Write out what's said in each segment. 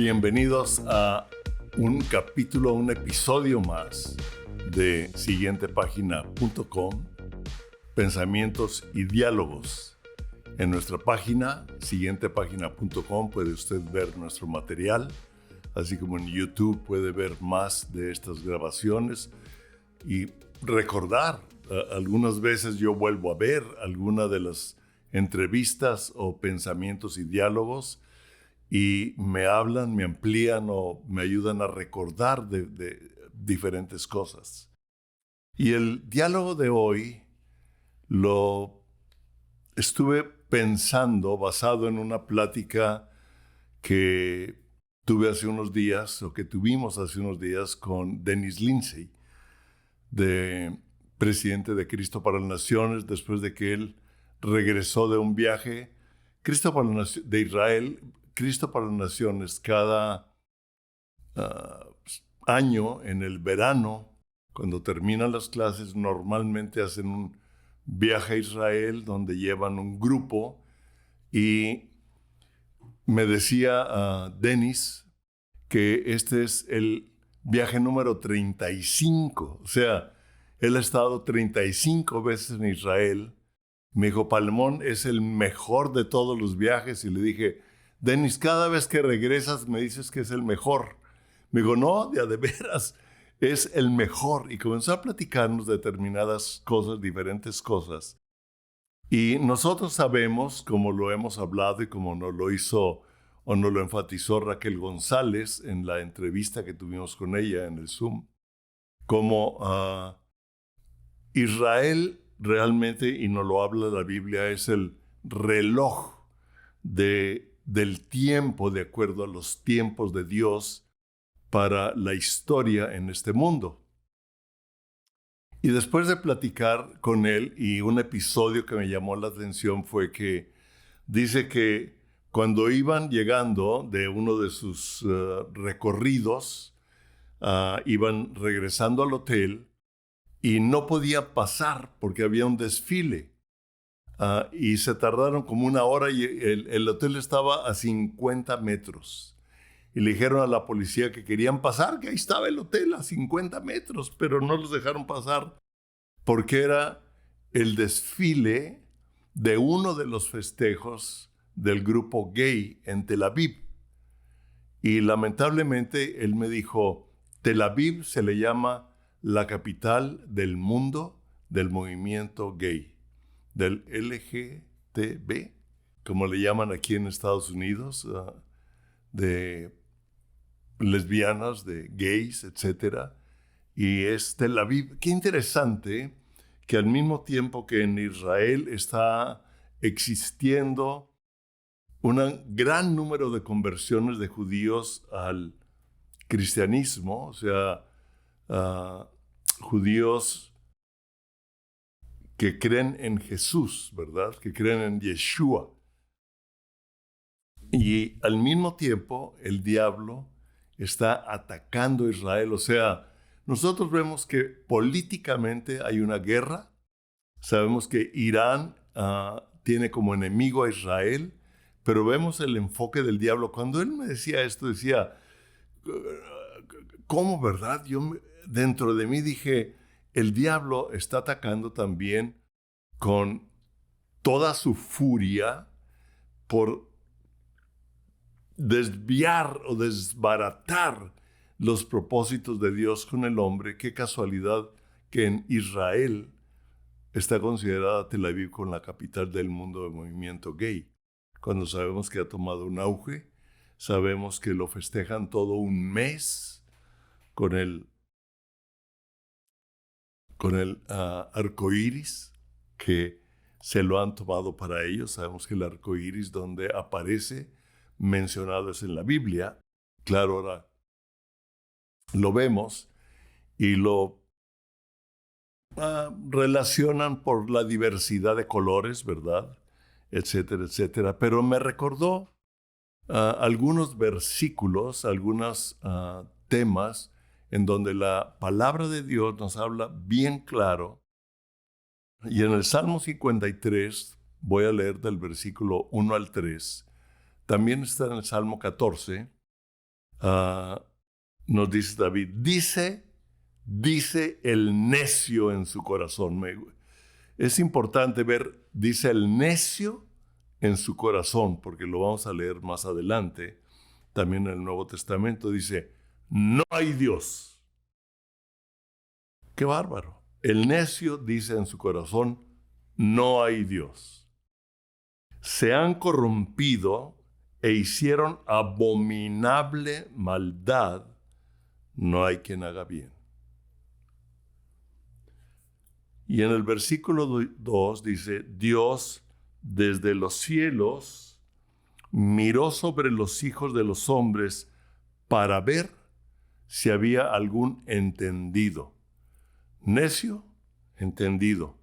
Bienvenidos a un capítulo, un episodio más de siguientepágina.com, pensamientos y diálogos. En nuestra página, siguientepágina.com, puede usted ver nuestro material, así como en YouTube puede ver más de estas grabaciones y recordar. Algunas veces yo vuelvo a ver alguna de las entrevistas o pensamientos y diálogos y me hablan, me amplían o me ayudan a recordar de diferentes cosas. Y el diálogo de hoy lo estuve pensando basado en una plática que tuve hace unos días, o que tuvimos hace unos días con Dennis Lindsay, presidente de Cristo para las Naciones, después de que él regresó de un viaje de Israel. Cristo para las Naciones, cada año en el verano, cuando terminan las clases, normalmente hacen un viaje a Israel donde llevan un grupo, y me decía Dennis que este es el viaje número 35, o sea, él ha estado 35 veces en Israel. Me dijo, Palmón, es el mejor de todos los viajes. Y le dije, Dennis, cada vez que regresas me dices que es el mejor. Me dijo, no, de veras, es el mejor. Y comenzó a platicarnos determinadas cosas, diferentes cosas. Y nosotros sabemos, como lo hemos hablado y como nos lo hizo o nos lo enfatizó Raquel González en la entrevista que tuvimos con ella en el Zoom, como Israel realmente, y nos lo habla la Biblia, es el reloj del tiempo, de acuerdo a los tiempos de Dios para la historia en este mundo. Y después de platicar con él, y un episodio que me llamó la atención fue que dice que cuando iban llegando de uno de sus recorridos, iban regresando al hotel y no podía pasar porque había un desfile. Y se tardaron como una hora y el hotel estaba a 50 metros. Y le dijeron a la policía que querían pasar, que ahí estaba el hotel a 50 metros, pero no los dejaron pasar porque era el desfile de uno de los festejos del grupo gay en Tel Aviv. Y lamentablemente él me dijo, Tel Aviv se le llama la capital del mundo del movimiento gay, del LGTB, como le llaman aquí en Estados Unidos, de lesbianas, de gays, etc. Y es Tel Aviv. Qué interesante que al mismo tiempo que en Israel está existiendo un gran número de conversiones de judíos al cristianismo, o sea, judíos que creen en Jesús, ¿verdad? Que creen en Yeshua. Y al mismo tiempo el diablo está atacando a Israel. O sea, nosotros vemos que políticamente hay una guerra. Sabemos que Irán tiene como enemigo a Israel, pero vemos el enfoque del diablo. Cuando él me decía esto, decía, ¿cómo, verdad? Dentro de mí dije, el diablo está atacando también con toda su furia por desviar o desbaratar los propósitos de Dios con el hombre. Qué casualidad que en Israel está considerada Tel Aviv como la capital del mundo del movimiento gay, cuando sabemos que ha tomado un auge. Sabemos que lo festejan todo un mes con el arco iris, que se lo han tomado para ellos. Sabemos que el arco iris donde aparece mencionado es en la Biblia. Claro, ahora lo vemos y lo relacionan por la diversidad de colores, ¿verdad? Etcétera, etcétera. Pero me recordó algunos versículos, algunos temas en donde la palabra de Dios nos habla bien claro. Y en el Salmo 53, voy a leer del versículo 1 al 3, también está en el Salmo 14, Ah, nos dice David, dice el necio en su corazón. Es importante ver, dice el necio en su corazón, porque lo vamos a leer más adelante. También en el Nuevo Testamento dice, no hay Dios. ¡Qué bárbaro! El necio dice en su corazón, no hay Dios. Se han corrompido e hicieron abominable maldad, no hay quien haga bien. Y en el versículo 2 dice, Dios desde los cielos miró sobre los hijos de los hombres para ver si había algún entendido. Necio, entendido.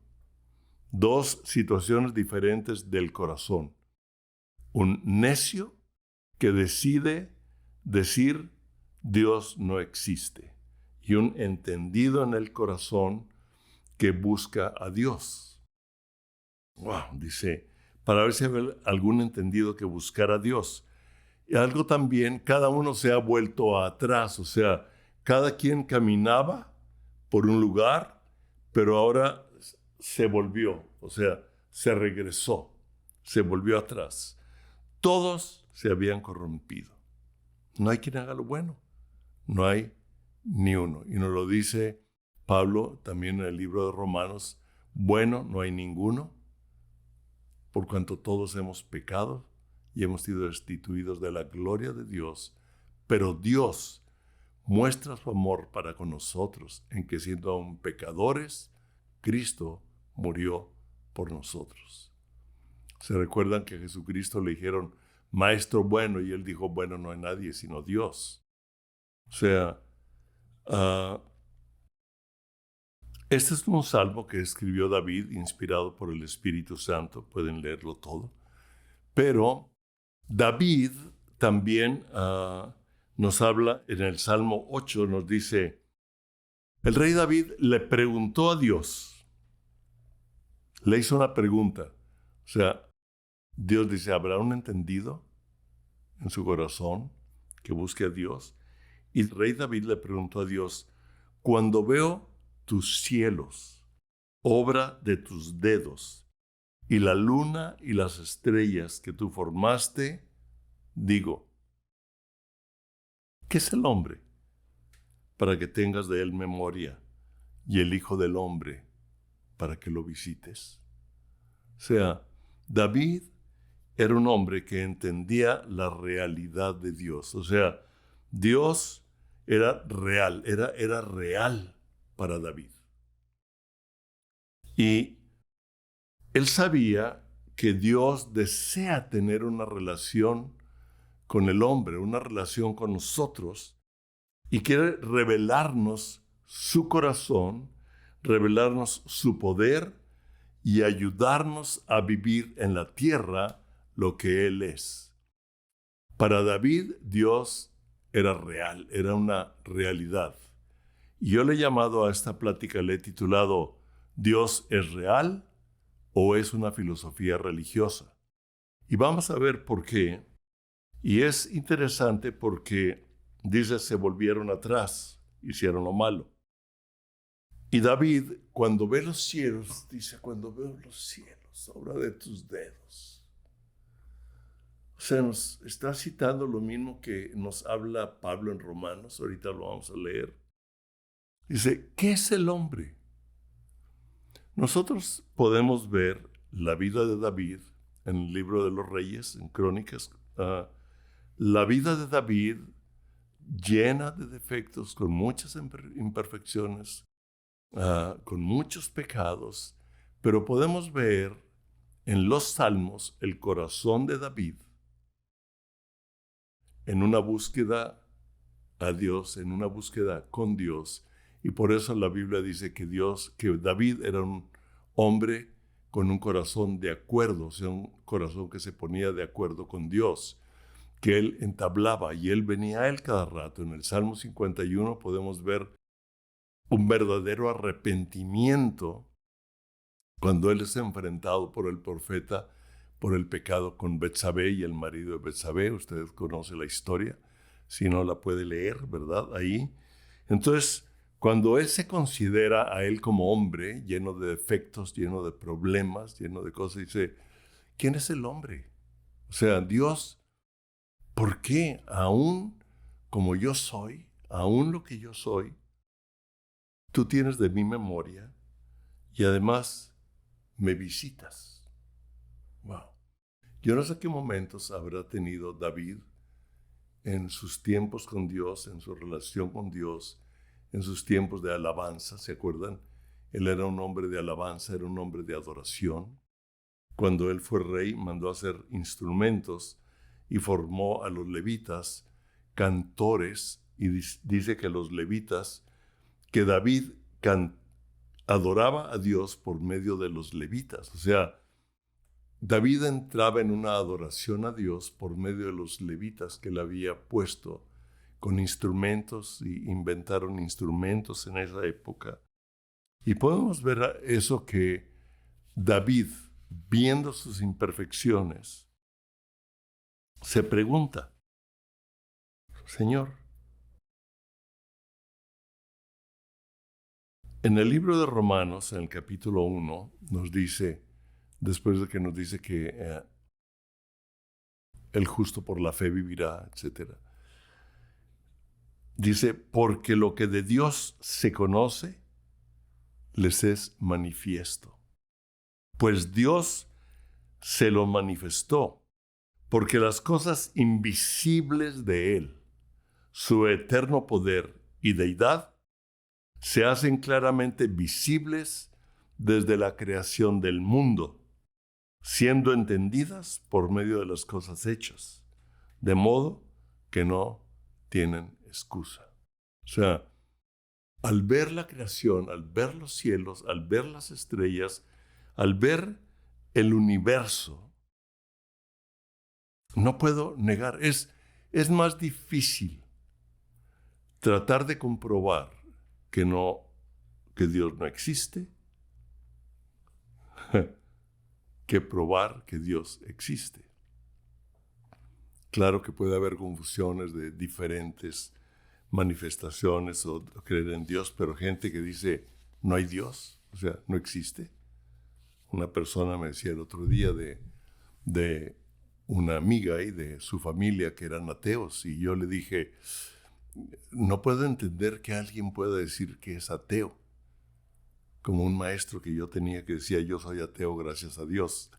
Dos situaciones diferentes del corazón. Un necio que decide decir Dios no existe. Y un entendido en el corazón que busca a Dios. Wow, dice, para ver si había algún entendido que buscara a Dios. Y algo también, cada uno se ha vuelto atrás, o sea, cada quien caminaba por un lugar, pero ahora se volvió, o sea, se regresó, se volvió atrás. Todos se habían corrompido. No hay quien haga lo bueno, no hay ni uno. Y nos lo dice Pablo también en el libro de Romanos, bueno, no hay ninguno, por cuanto todos hemos pecado y hemos sido destituidos de la gloria de Dios, pero Dios muestra su amor para con nosotros en que siendo aún pecadores, Cristo murió por nosotros. ¿Se recuerdan que a Jesucristo le dijeron, Maestro bueno? Y él dijo, bueno, no hay nadie sino Dios. O sea, este es un salmo que escribió David, inspirado por el Espíritu Santo, pueden leerlo todo. Pero David también nos habla en el Salmo 8, nos dice, el rey David le preguntó a Dios, le hizo una pregunta. O sea, Dios dice, ¿habrá un entendido en su corazón que busque a Dios? Y el rey David le preguntó a Dios, cuando veo tus cielos, obra de tus dedos, y la luna y las estrellas que tú formaste, digo, ¿qué es el hombre para que tengas de él memoria, y el Hijo del Hombre para que lo visites? O sea, David era un hombre que entendía la realidad de Dios. O sea, Dios era real, era real para David. Y él sabía que Dios desea tener una relación con el hombre, una relación con nosotros, y quiere revelarnos su corazón, revelarnos su poder y ayudarnos a vivir en la tierra lo que Él es. Para David, Dios era real, era una realidad. Y yo le he llamado a esta plática, le he titulado ¿Dios es real o es una filosofía religiosa? Y vamos a ver por qué. Y es interesante porque dice, se volvieron atrás, hicieron lo malo. Y David, cuando ve los cielos, dice, cuando veo los cielos, obra de tus dedos. O sea, nos está citando lo mismo que nos habla Pablo en Romanos, ahorita lo vamos a leer. Dice, ¿qué es el hombre? Nosotros podemos ver la vida de David en el libro de los Reyes, en Crónicas. La vida de David llena de defectos, con muchas imperfecciones, con muchos pecados, pero podemos ver en los salmos el corazón de David en una búsqueda a Dios, en una búsqueda con Dios. Y por eso la Biblia dice que David era un hombre con un corazón de acuerdo, o sea, un corazón que se ponía de acuerdo con Dios, que él entablaba y él venía a él cada rato. En el Salmo 51 podemos ver un verdadero arrepentimiento cuando él es enfrentado por el profeta por el pecado con Betsabé y el marido de Betsabé. Ustedes conocen la historia. si no la puede leer, ¿verdad? Ahí. Entonces, cuando él se considera a él como hombre, lleno de defectos, lleno de problemas, lleno de cosas, dice, ¿quién es el hombre? O sea, Dios, ¿por qué aún como yo soy, aún lo que yo soy, tú tienes de mi memoria y además me visitas? Wow. Yo no sé qué momentos habrá tenido David en sus tiempos con Dios, en su relación con Dios, en sus tiempos de alabanza, ¿se acuerdan? Él era un hombre de alabanza, era un hombre de adoración. Cuando él fue rey, mandó a hacer instrumentos y formó a los levitas cantores, y dice que los levitas, que David adoraba a Dios por medio de los levitas. O sea, David entraba en una adoración a Dios por medio de los levitas que él había puesto con instrumentos, y inventaron instrumentos en esa época. Y podemos ver eso, que David, viendo sus imperfecciones, se pregunta, Señor, en el libro de Romanos, en el capítulo 1, nos dice, después de que nos dice que el justo por la fe vivirá, etc. Dice, porque lo que de Dios se conoce, les es manifiesto. Pues Dios se lo manifestó, porque las cosas invisibles de Él, su eterno poder y deidad, se hacen claramente visibles desde la creación del mundo, siendo entendidas por medio de las cosas hechas, de modo que no tienen excusa. O sea, al ver la creación, al ver los cielos, al ver las estrellas, al ver el universo, no puedo negar, es más difícil tratar de comprobar que Dios no existe, que probar que Dios existe. Claro que puede haber confusiones de diferentes manifestaciones o creer en Dios, pero gente que dice no hay Dios, o sea, no existe. Una persona me decía el otro día de una amiga y de su familia que eran ateos, y yo le dije, no puedo entender que alguien pueda decir que es ateo, como un maestro que yo tenía que decía, yo soy ateo gracias a Dios.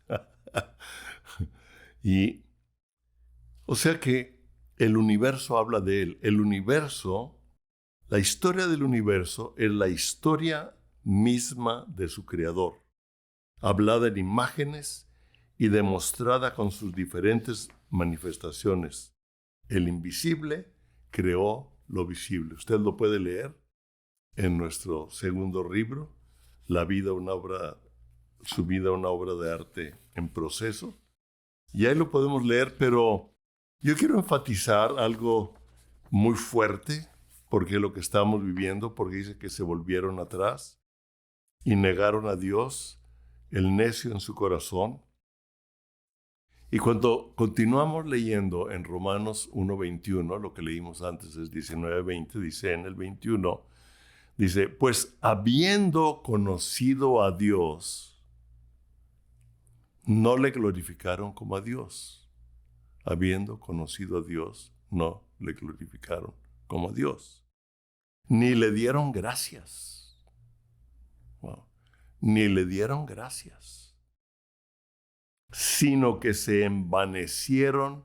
Y, o sea que el universo habla de él. El universo, la historia del universo es la historia misma de su creador, hablada en imágenes y demostrada con sus diferentes manifestaciones. El invisible creó lo visible. Usted lo puede leer en nuestro segundo libro, La vida, su vida, una obra de arte en proceso. Y ahí lo podemos leer, pero yo quiero enfatizar algo muy fuerte, porque es lo que estamos viviendo, porque dice que se volvieron atrás y negaron a Dios, el necio en su corazón. Y cuando continuamos leyendo en Romanos 1:21, lo que leímos antes es 19:20, dice en el 21, dice, pues habiendo conocido a Dios, no le glorificaron como a Dios. Habiendo conocido a Dios, no le glorificaron como a Dios. Ni le dieron gracias. Wow. Ni le dieron gracias. Sino que se envanecieron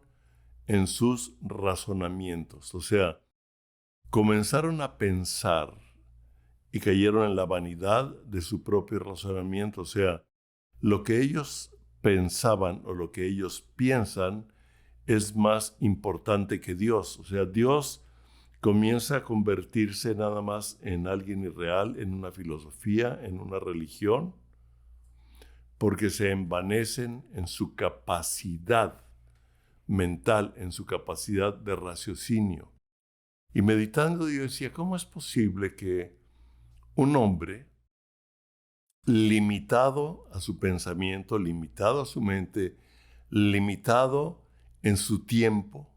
en sus razonamientos. O sea, comenzaron a pensar y cayeron en la vanidad de su propio razonamiento. O sea, lo que ellos pensaban o lo que ellos piensan es más importante que Dios. O sea, Dios comienza a convertirse nada más en alguien irreal, en una filosofía, en una religión, porque se envanecen en su capacidad mental, en su capacidad de raciocinio. Y meditando yo decía, ¿cómo es posible que un hombre limitado a su pensamiento, limitado a su mente, limitado en su tiempo,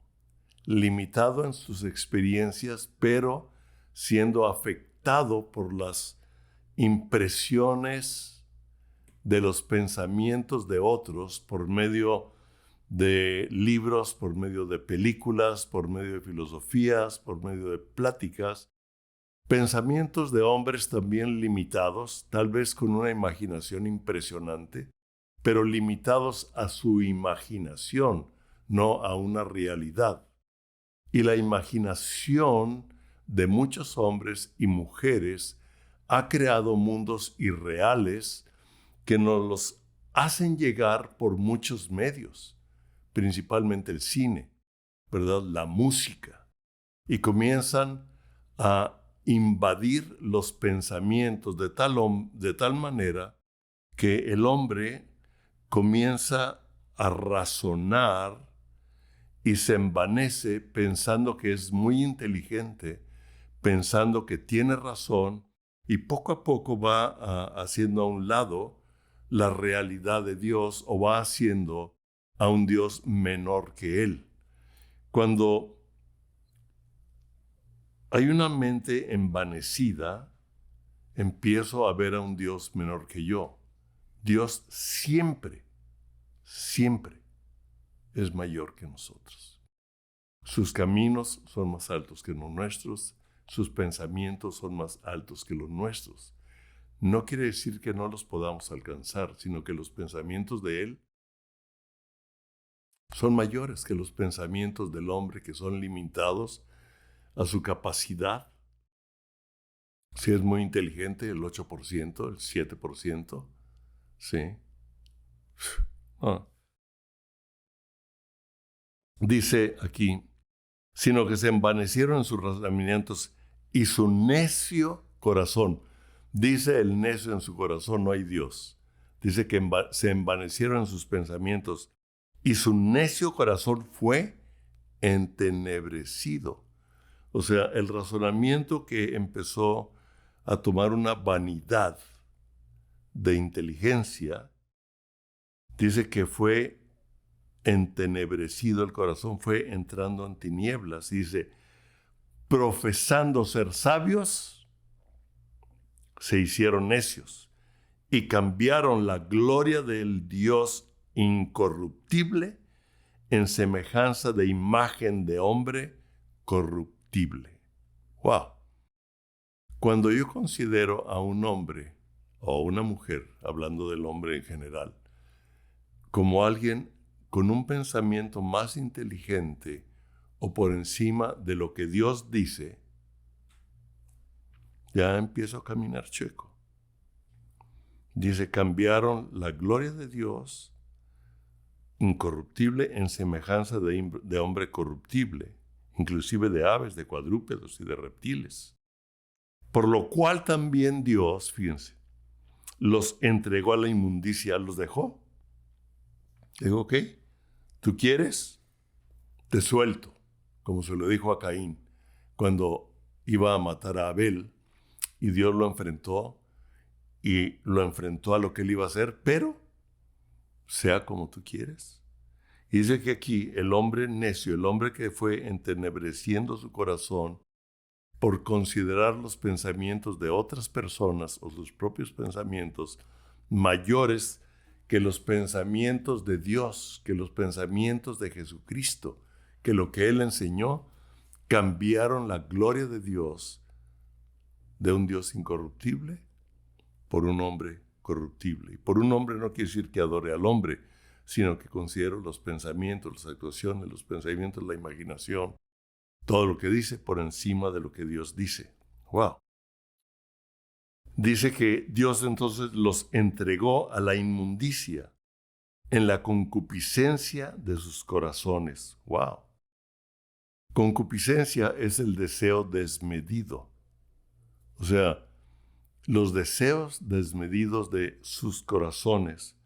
limitado en sus experiencias, pero siendo afectado por las impresiones de los pensamientos de otros por medio de libros, por medio de películas, por medio de filosofías, por medio de pláticas, pensamientos de hombres también limitados, tal vez con una imaginación impresionante, pero limitados a su imaginación, no a una realidad. Y la imaginación de muchos hombres y mujeres ha creado mundos irreales que nos los hacen llegar por muchos medios, principalmente el cine, ¿verdad? La música, y comienzan a invadir los pensamientos de tal manera que el hombre comienza a razonar y se envanece pensando que es muy inteligente, pensando que tiene razón, y poco a poco va haciendo a un lado la realidad de Dios o va haciendo a un Dios menor que él. Cuando hay una mente envanecida, empiezo a ver a un Dios menor que yo. Dios siempre, siempre es mayor que nosotros. Sus caminos son más altos que los nuestros, sus pensamientos son más altos que los nuestros. No quiere decir que no los podamos alcanzar, sino que los pensamientos de Él son mayores que los pensamientos del hombre, que son limitados a su capacidad. Si es muy inteligente, el 8%, el 7%, sí. Ah. Dice aquí, sino que se envanecieron en sus razonamientos y su necio corazón. Dice el necio en su corazón, no hay Dios. Dice que se envanecieron en sus pensamientos y su necio corazón fue entenebrecido. O sea, el razonamiento que empezó a tomar una vanidad de inteligencia, dice que fue entenebrecido el corazón, fue entrando en tinieblas. Dice, profesando ser sabios, se hicieron necios y cambiaron la gloria del Dios incorruptible en semejanza de imagen de hombre corruptible. ¡Wow! Cuando yo considero a un hombre o una mujer, hablando del hombre en general, como alguien con un pensamiento más inteligente o por encima de lo que Dios dice, ya empiezo a caminar chueco. Dice, cambiaron la gloria de Dios incorruptible en semejanza de hombre corruptible, inclusive de aves, de cuadrúpedos y de reptiles. Por lo cual también Dios, fíjense, los entregó a la inmundicia, los dejó. Digo, ok, ¿tú quieres? Te suelto, como se lo dijo a Caín cuando iba a matar a Abel, y Dios lo enfrentó a lo que él iba a hacer, pero sea como tú quieres. Y dice que aquí el hombre necio, el hombre que fue entenebreciendo su corazón por considerar los pensamientos de otras personas o sus propios pensamientos mayores que los pensamientos de Dios, que los pensamientos de Jesucristo, que lo que Él enseñó, cambiaron la gloria de Dios, de un Dios incorruptible, por un hombre corruptible. Y por un hombre no quiere decir que adore al hombre, sino que considero los pensamientos, las actuaciones, los pensamientos, la imaginación, todo lo que dice por encima de lo que Dios dice. ¡Wow! Dice que Dios entonces los entregó a la inmundicia en la concupiscencia de sus corazones. ¡Wow! Concupiscencia es el deseo desmedido. O sea, los deseos desmedidos de sus corazones,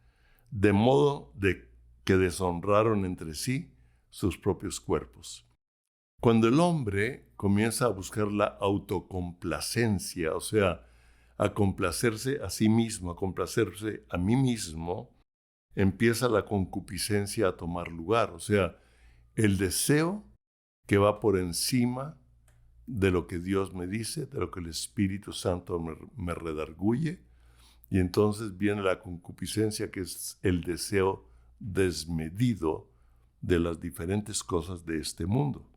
de modo de que deshonraron entre sí sus propios cuerpos. Cuando el hombre comienza a buscar la autocomplacencia, o sea, a complacerse a sí mismo, a complacerse a mí mismo, empieza la concupiscencia a tomar lugar. O sea, el deseo que va por encima de lo que Dios me dice, de lo que el Espíritu Santo me redarguye. Y entonces viene la concupiscencia, que es el deseo desmedido de las diferentes cosas de este mundo.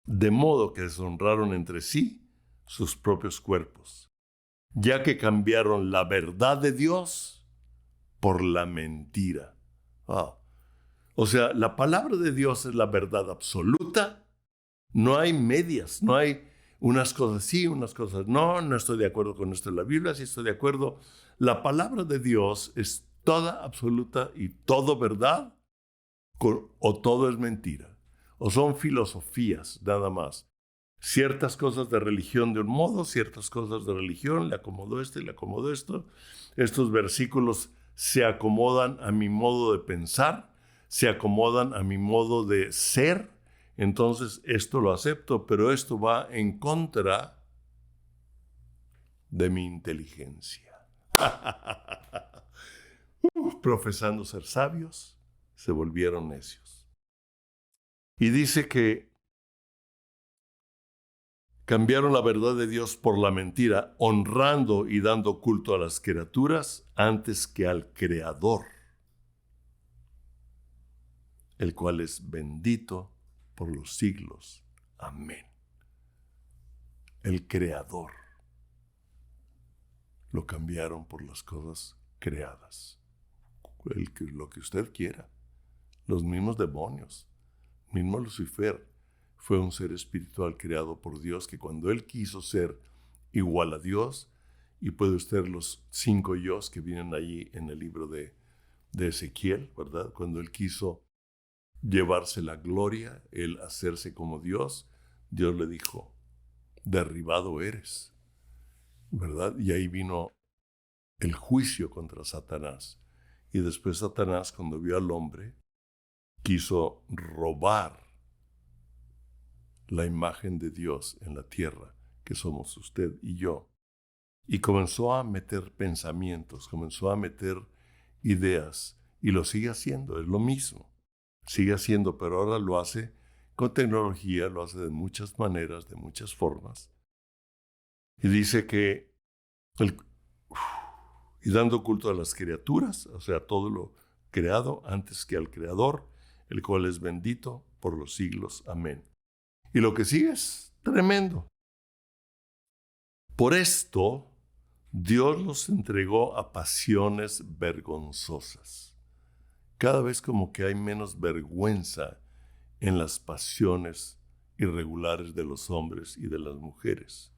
De modo que deshonraron entre sí sus propios cuerpos, ya que cambiaron la verdad de Dios por la mentira. O sea, la palabra de Dios es la verdad absoluta. No hay medias, no hay unas cosas sí, unas cosas no. No estoy de acuerdo con esto de la Biblia, sí estoy de acuerdo. La palabra de Dios es toda absoluta y todo verdad, o todo es mentira. O son filosofías, nada más. Ciertas cosas de religión de un modo, ciertas cosas de religión, le acomodo esto y le acomodo esto. Estos versículos se acomodan a mi modo de pensar, se acomodan a mi modo de ser. Entonces esto lo acepto, pero esto va en contra de mi inteligencia. Profesando ser sabios, se volvieron necios. Y dice que cambiaron la verdad de Dios por la mentira, honrando y dando culto a las criaturas antes que al Creador, el cual es bendito por los siglos. Amén. El Creador lo cambiaron por las cosas creadas. Lo que usted quiera. Los mismos demonios, mismo Lucifer, fue un ser espiritual creado por Dios que cuando él quiso ser igual a Dios, y puede usted los 5 yos que vienen allí en el libro de Ezequiel, ¿verdad? Cuando él quiso llevarse la gloria, él hacerse como Dios, Dios le dijo, derribado eres, ¿verdad? Y ahí vino el juicio contra Satanás. Y después Satanás, cuando vio al hombre, quiso robar la imagen de Dios en la tierra, que somos usted y yo. Y comenzó a meter pensamientos, comenzó a meter ideas, y lo sigue haciendo, es lo mismo. Sigue haciendo, pero ahora lo hace con tecnología, lo hace de muchas maneras, de muchas formas. Y dice que, y dando culto a las criaturas, o sea, todo lo creado antes que al Creador, el cual es bendito por los siglos. Amén. Y lo que sigue es tremendo. Por esto, Dios los entregó a pasiones vergonzosas. Cada vez como que hay menos vergüenza en las pasiones irregulares de los hombres y de las mujeres.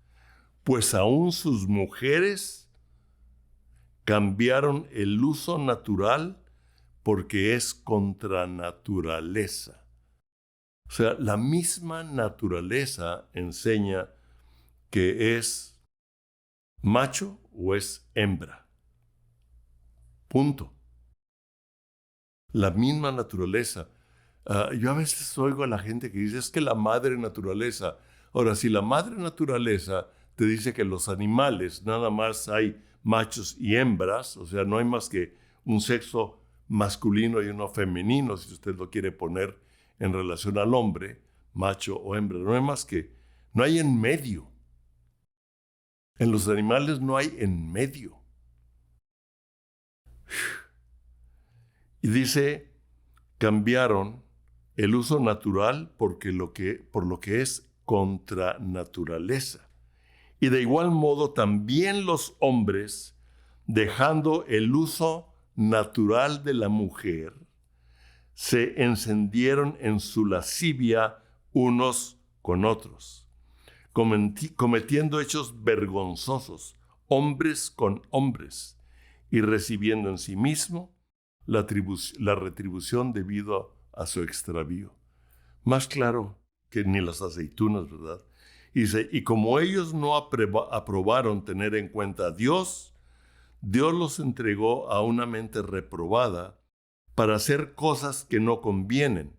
Pues aún sus mujeres cambiaron el uso natural porque es contra naturaleza. O sea, la misma naturaleza enseña que es macho o es hembra. Punto. La misma naturaleza. Yo a veces oigo a la gente que dice, es que la madre naturaleza. Ahora, si la madre naturaleza te dice que los animales nada más hay machos y hembras, o sea, no hay más que un sexo masculino y uno femenino, si usted lo quiere poner en relación al hombre, macho o hembra, no hay más que, no hay en medio. En los animales no hay en medio. Y dice, cambiaron el uso natural por lo que es contra naturaleza. Y de igual modo también los hombres, dejando el uso natural de la mujer, se encendieron en su lascivia unos con otros, cometiendo hechos vergonzosos, hombres con hombres, y recibiendo en sí mismo la retribución debido a su extravío. Más claro que ni las aceitunas, ¿verdad? Y dice, y como ellos no aprobaron tener en cuenta a Dios, Dios los entregó a una mente reprobada para hacer cosas que no convienen,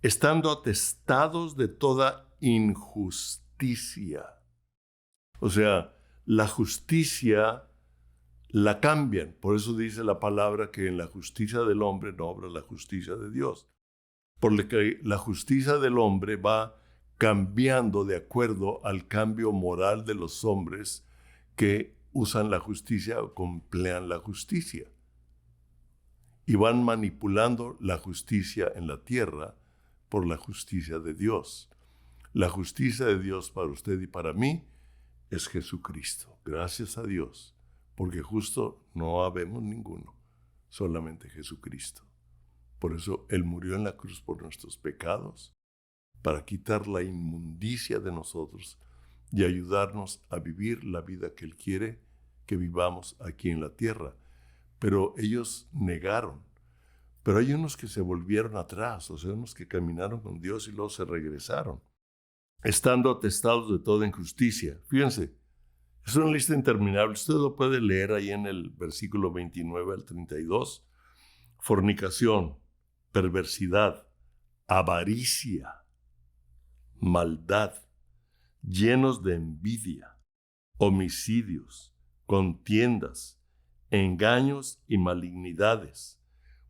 estando atestados de toda injusticia. O sea, la justicia la cambian. Por eso dice la palabra que en la justicia del hombre no obra la justicia de Dios. por lo que la justicia del hombre va cambiando de acuerdo al cambio moral de los hombres que usan la justicia o que emplean la justicia. Y van manipulando la justicia en la tierra por la justicia de Dios. La justicia de Dios para usted y para mí es Jesucristo. Gracias a Dios, porque justo no habemos ninguno, solamente Jesucristo. Por eso Él murió en la cruz por nuestros pecados, para quitar la inmundicia de nosotros y ayudarnos a vivir la vida que Él quiere que vivamos aquí en la tierra. Pero ellos negaron. Pero hay unos que se volvieron atrás, o sea, unos que caminaron con Dios y luego se regresaron, estando atestados de toda injusticia. Fíjense, es una lista interminable. Usted lo puede leer ahí en el versículo 29 al 32. Fornicación, perversidad, avaricia, maldad, llenos de envidia, homicidios, contiendas, engaños y malignidades,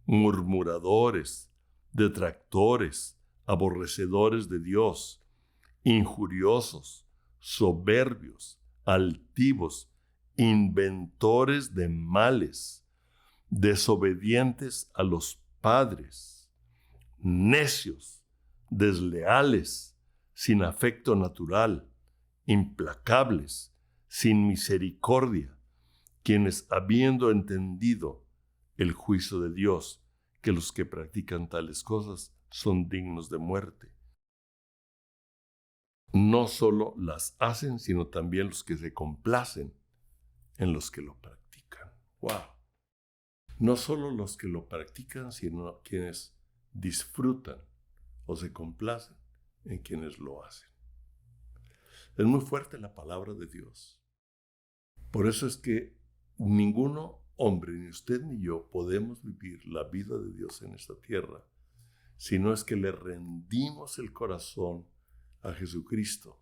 murmuradores, detractores, aborrecedores de Dios, injuriosos, soberbios, altivos, inventores de males, desobedientes a los padres, necios, desleales, sin afecto natural, implacables, sin misericordia, quienes habiendo entendido el juicio de Dios, que los que practican tales cosas son dignos de muerte. No solo las hacen, sino también los que se complacen en los que lo practican. ¡Wow! No solo los que lo practican, sino quienes disfrutan o se complacen en quienes lo hacen. Es muy fuerte la palabra de Dios. Por eso es que ninguno hombre, ni usted ni yo, podemos vivir la vida de Dios en esta tierra, si no es que le rendimos el corazón a Jesucristo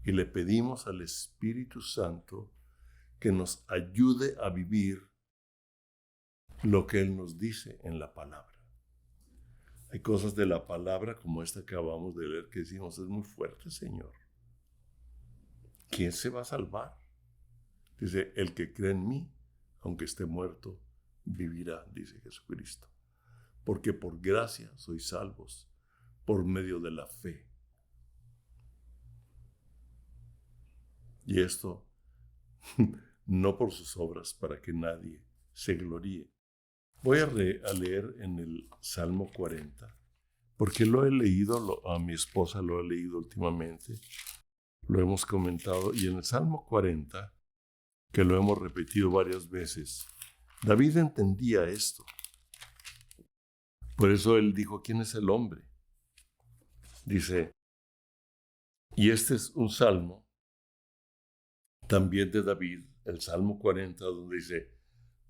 y le pedimos al Espíritu Santo que nos ayude a vivir lo que Él nos dice en la palabra. Hay cosas de la palabra como esta que acabamos de leer que decimos, es muy fuerte, Señor. ¿Quién se va a salvar? Dice, el que cree en mí, aunque esté muerto, vivirá, dice Jesucristo. Porque por gracia sois salvos, por medio de la fe. Y esto no por sus obras, para que nadie se gloríe. Voy a leer en el Salmo 40, porque lo he leído, a mi esposa lo ha leído últimamente, lo hemos comentado, y en el Salmo 40, que lo hemos repetido varias veces, David entendía esto. Por eso él dijo, ¿quién es el hombre? Dice, y este es un salmo también de David, el Salmo 40, donde dice,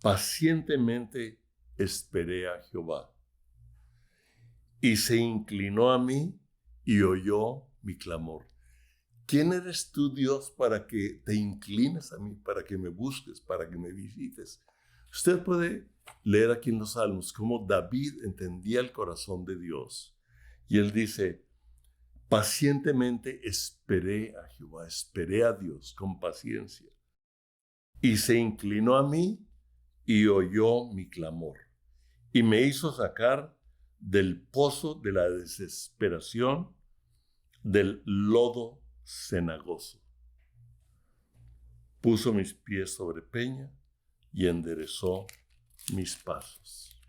pacientemente esperé a Jehová, y se inclinó a mí y oyó mi clamor. ¿Quién eres tú, Dios, para que te inclines a mí, para que me busques, para que me visites? Usted puede leer aquí en los Salmos cómo David entendía el corazón de Dios. Y él dice, pacientemente esperé a Jehová, esperé a Dios con paciencia. Y se inclinó a mí y oyó mi clamor. Y me hizo sacar del pozo de la desesperación, del lodo cenagoso. Puso mis pies sobre peña y enderezó mis pasos.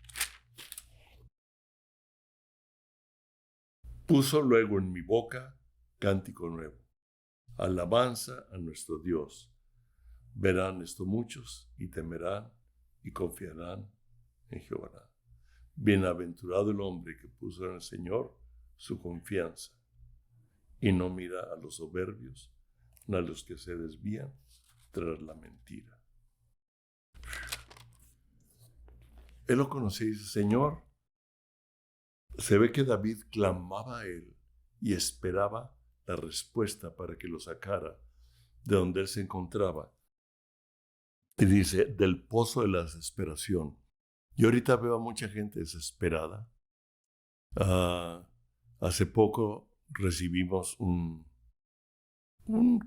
Puso luego en mi boca cántico nuevo, alabanza a nuestro Dios. Verán esto muchos y temerán y confiarán en Jehová. Bienaventurado el hombre que puso en el Señor su confianza y no mira a los soberbios, ni a los que se desvían tras la mentira. Él lo conocía y dice, Señor, se ve que David clamaba a él y esperaba la respuesta para que lo sacara de donde él se encontraba. Y dice, del pozo de la desesperación. Y ahorita veo a mucha gente desesperada Ah, hace poco recibimos un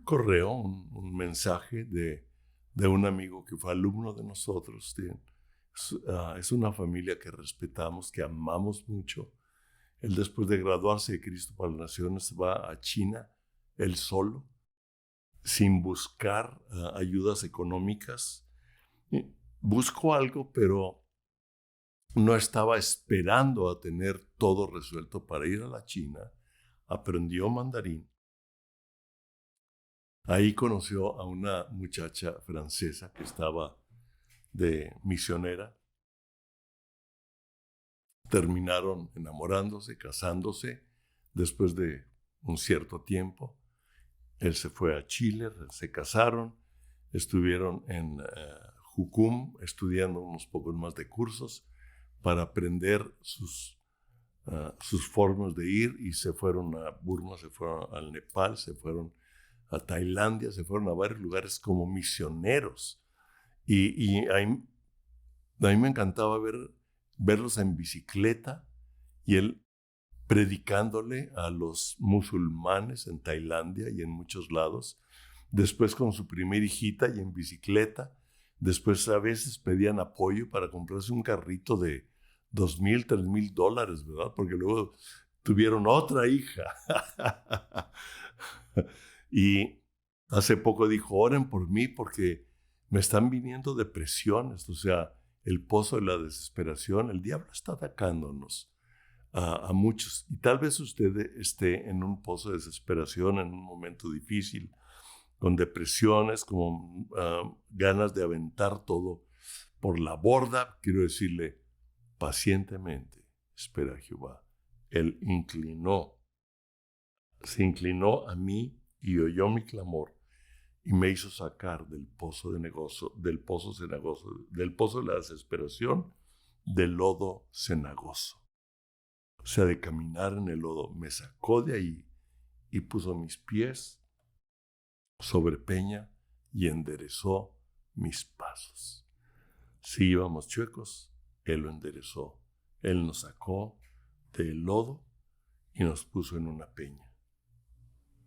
correo, un mensaje de un amigo que fue alumno de nosotros. Es una familia que respetamos, que amamos mucho. Él, después de graduarse de Cristo para las Naciones, va a China, él solo, sin buscar ayudas económicas. Buscó algo, pero no estaba esperando a tener todo resuelto para ir a la China. Aprendió mandarín. Ahí conoció a una muchacha francesa que estaba de misionera. Terminaron enamorándose, casándose después de un cierto tiempo. Él se fue a Chile, se casaron, estuvieron en Jucum estudiando unos pocos más de cursos para aprender sus formas de ir, y se fueron a Burma, se fueron al Nepal, se fueron a Tailandia, se fueron a varios lugares como misioneros. Y a mí me encantaba verlos en bicicleta y él predicándole a los musulmanes en Tailandia y en muchos lados. Después con su primera hijita y en bicicleta. Después a veces pedían apoyo para comprarse un carrito de $2,000, $3,000, ¿verdad? Porque luego tuvieron otra hija. Y hace poco dijo, oren por mí porque me están viniendo depresiones, o sea, el pozo de la desesperación. El diablo está atacándonos a muchos. Y tal vez usted esté en un pozo de desesperación, en un momento difícil, con depresiones, con ganas de aventar todo por la borda. Quiero decirle, pacientemente, espera a Jehová. Él se inclinó a mí y oyó mi clamor y me hizo sacar del pozo de negocio, del pozo cenagoso, del pozo de la desesperación, del lodo cenagoso. O sea, de caminar en el lodo. Me sacó de ahí y puso mis pies sobre peña y enderezó mis pasos. Si íbamos chuecos, Él lo enderezó. Él nos sacó del lodo y nos puso en una peña.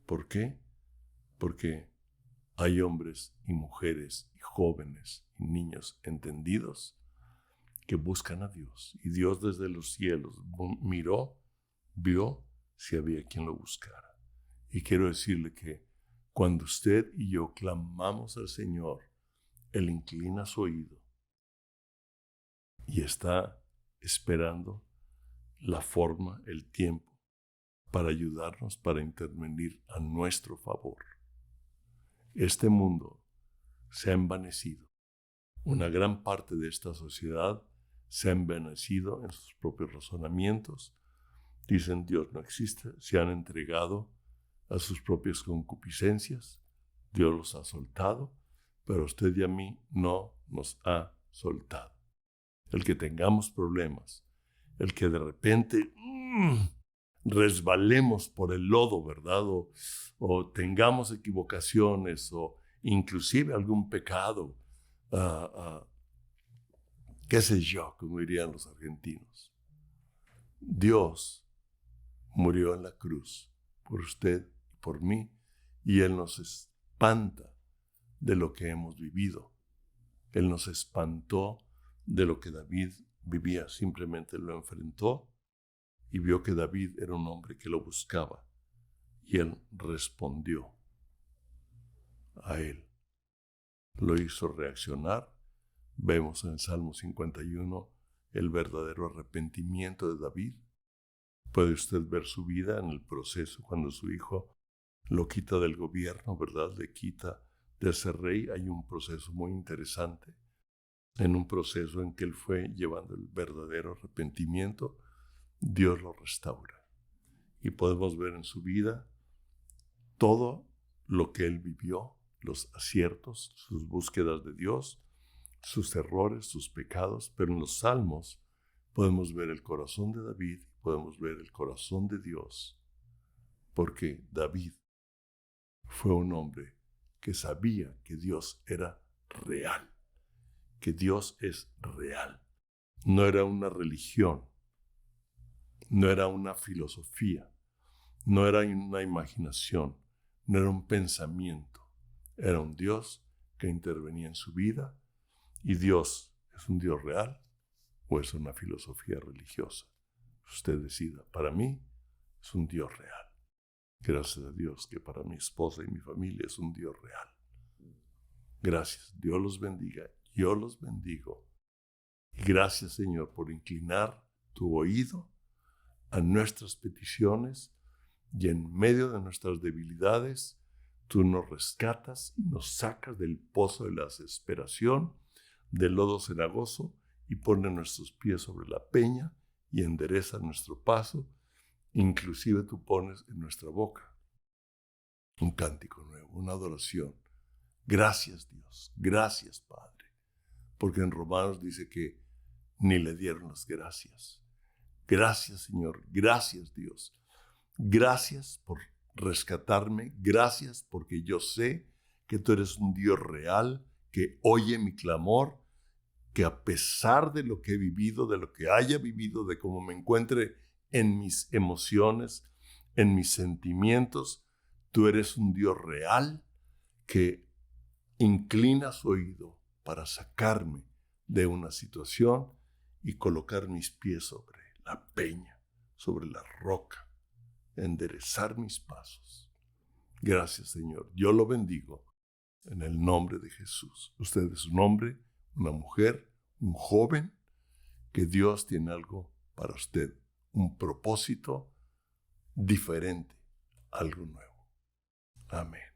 ¿Por qué? Porque hay hombres y mujeres y jóvenes y niños entendidos que buscan a Dios. Y Dios desde los cielos miró, vio si había quien lo buscara. Y quiero decirle que cuando usted y yo clamamos al Señor, Él inclina su oído y está esperando la forma, el tiempo, para ayudarnos, para intervenir a nuestro favor. Este mundo se ha envanecido. Una gran parte de esta sociedad se ha envanecido en sus propios razonamientos. Dicen Dios no existe, se han entregado a sus propias concupiscencias. Dios los ha soltado, pero a usted y a mí no nos ha soltado. El que tengamos problemas, el que de repente resbalemos por el lodo, ¿verdad? O tengamos equivocaciones o inclusive algún pecado, qué sé yo, como dirían los argentinos. Dios murió en la cruz por usted y por mí, y Él nos espanta de lo que hemos vivido. Él nos espantó de lo que David vivía. Simplemente lo enfrentó y vio que David era un hombre que lo buscaba, y Él respondió a él. Lo hizo reaccionar. Vemos en el Salmo 51 el verdadero arrepentimiento de David. Puede usted ver su vida en el proceso cuando su hijo lo quita del gobierno, ¿verdad? Le quita de ser rey. Hay un proceso muy interesante. En un proceso en que él fue llevando el verdadero arrepentimiento, Dios lo restaura. Y podemos ver en su vida todo lo que él vivió, los aciertos, sus búsquedas de Dios, sus errores, sus pecados. Pero en los Salmos podemos ver el corazón de David, podemos ver el corazón de Dios, porque David fue un hombre que sabía que Dios era real, que Dios es real. No era una religión, No era una filosofía, no era una imaginación, no era un pensamiento. Era un Dios que intervenía en su vida. ¿Y Dios es un Dios real o es una filosofía religiosa? Usted decida. Para mí es un Dios real. Gracias a Dios que para mi esposa y mi familia es un Dios real. Gracias. Dios los bendiga. Yo los bendigo. Y gracias, Señor, por inclinar tu oído a nuestras peticiones y en medio de nuestras debilidades, tú nos rescatas y nos sacas del pozo de la desesperación, del lodo cenagoso, y pones nuestros pies sobre la peña y endereza nuestro paso. Inclusive tú pones en nuestra boca un cántico nuevo, una adoración. Gracias, Dios. Gracias, Padre. Porque en Romanos dice que ni le dieron las gracias. Gracias, Señor. Gracias, Dios. Gracias por rescatarme. Gracias porque yo sé que tú eres un Dios real, que oye mi clamor, que a pesar de lo que he vivido, de lo que haya vivido, de cómo me encuentre en mis emociones, en mis sentimientos, tú eres un Dios real que inclina su oído para sacarme de una situación y colocar mis pies sobre la peña, sobre la roca, enderezar mis pasos. Gracias, Señor. Yo lo bendigo en el nombre de Jesús. Usted es un hombre, una mujer, un joven, que Dios tiene algo para usted, un propósito diferente, algo nuevo. Amén.